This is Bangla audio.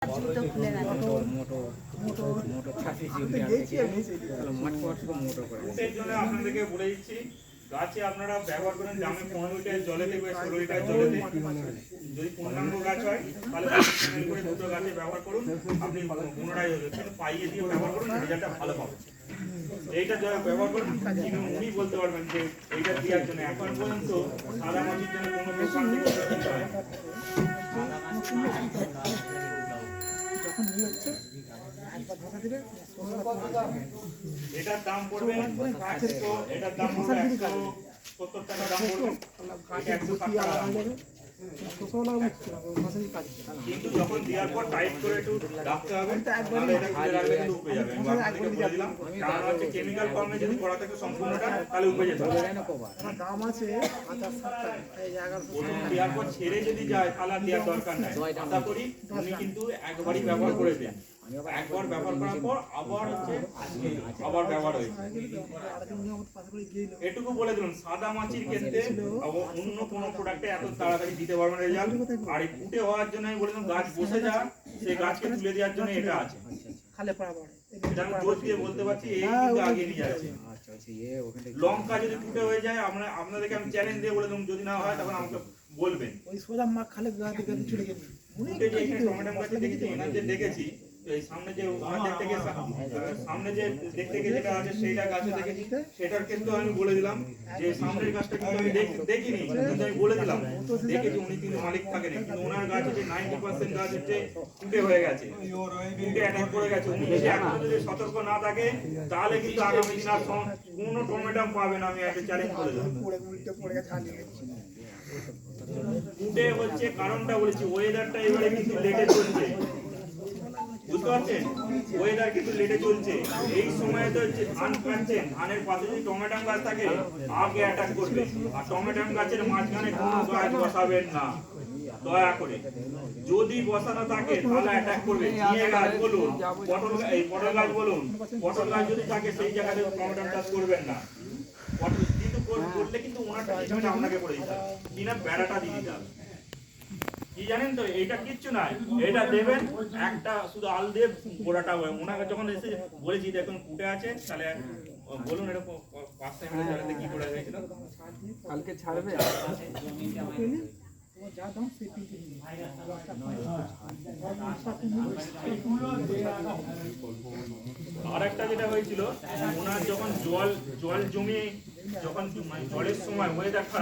জুতো খুলে গেল। উটের জন্য আপনাদেরকে বলে দিচ্ছি, গাছে আপনারা ব্যবহার করেন গ্রামে 15 লিটার জলেতে বা 16 লিটার জলেতে। যদি পূর্ণাঙ্গ গাছ হয় তাহলে করে দুটো গাছে ব্যবহার করুন, আপনি পুনরায় কিন্তু পাইয়ে দিয়ে ব্যবহার করুন, রেজাল্টটা ভালো পাবেন। এইটা ব্যবহার করুন, কিন্তু উনি বলতে পারবেন যে এইটা দেওয়ার জন্য এখন পর্যন্ত সাদা মাছির জন্য কোনো দোকান থেকে দিতে হয় না। এটার দাম পড়বে 100, এটার দাম পড়বে 170 টাকা দাম পড়বে, 160 টাকা দাম পড়বে। কিন্তু যখন দেওয়ার পর টাইট করে একটু রাখতে হবে, তাহলে এটা খুলে রাখলে কিন্তু উপরে যাবে। আমি আপনাদেরকে বলে দিলাম, কারণ হচ্ছে কেমিক্যাল ফর্মে যদি করা থাকে সম্পূর্ণটা তাহলে উপরে যেতে হবে। দেওয়ার পর ছেড়ে যদি যায় তাহলে আর দেওয়ার দরকার নাই। আশা করি উনি কিন্তু একবারই ব্যবহার করে দেন, একবার ব্যবহার করার পর আবার হচ্ছে আবার ব্যবহার হয়েছে। এটুকু বলে দিলাম, সাদা মাছির ক্ষেত্রে অন্য কোনো প্রোডাক্টে এত তাড়াতাড়ি দিতে পারবেন রেজাল্ট। আর এই ফুটে হওয়ার জন্য আমি বলে দিলাম, গাছ বসে যা, সেই গাছকে তুলে দেওয়ার জন্য এটা আছে। এটা আমি জোর দিয়ে বলতে পারছি, এই কিন্তু আগে নিয়ে যাচ্ছে। লঙ্কা যদি ফুটে হয়ে যায়, আপনাদেরকে আমি চ্যালেঞ্জ দিয়ে বলে দিলাম, যদি না হয় তখন আমাকে বলবেন। টমেটো গাছে দেখেছি, এনার দেখেছি এই সামনে যে সামনে যে দেখতে গিয়ে যেটা আছে সেইটা গাছে দেখেছি, সেটার ক্ষেত্রে আমি বলে দিলাম যে সামনের গাছটা কিন্তু আমি দেখিনি, কিন্তু আমি বলে দিলাম দেখেছি, উনি কিন্তু মালিক থাকেন, কিন্তু ওনার গাছে যে 90% গাছ হচ্ছে ফুটে হয়ে গেছে, ফুটে অ্যাটাক করে গেছে। উনি যদি এখন যদি সতর্ক না থাকে তাহলে কিন্তু আগামী দিন আর কোনো টমেটো পাবে না, আমি একটা চ্যালেঞ্জ করে দিলাম। ফুটে হচ্ছে কারণটা বলেছি, ওয়েদারটা এবারে কিন্তু লেটে চলছে, বুঝতে পারছেন? ওয়েদার কিন্তু লেটে চলছে। এই সময়ে তো ধান কাটছেন, ধানের পাশে যদি টমেটো গাছ থাকে আগে অ্যাটাক করবে। আর টমেটো গাছের মাঝখানে কোনো গাছ বসাবেন না দয়া করে। যদি বসানো থাকে তাহলে অ্যাটাক করবে। ঝিঙে গাছ বলুন, পটল গাছ বলুন, পটল গাছ যদি থাকে সেই জায়গাতে টমেটো চাষ করবেন না। কিন্তু করলে কিন্তু ওনার ট্রিটমেন্ট আপনাকে করে দিতে হবে, কিনা বেড়াটা দিয়ে দিতে হবে। কি জানেন তো, এটা কিচ্ছু নাই, এটা দেবেন একটা শুধু আল দিয়ে গোড়াটা হয়। ওনাকে যখন এসে বলেছি দেখুন ফুটে আছে, তাহলে বলুন এটা 5 টাইম জানাতে কি করে হয়েছিল, কালকে ছাড়বে। আর একটা যেটা হয়েছিল, ওনার যখন জল জমিয়ে, যখন জলের সময় ওয়েদার খারাপ,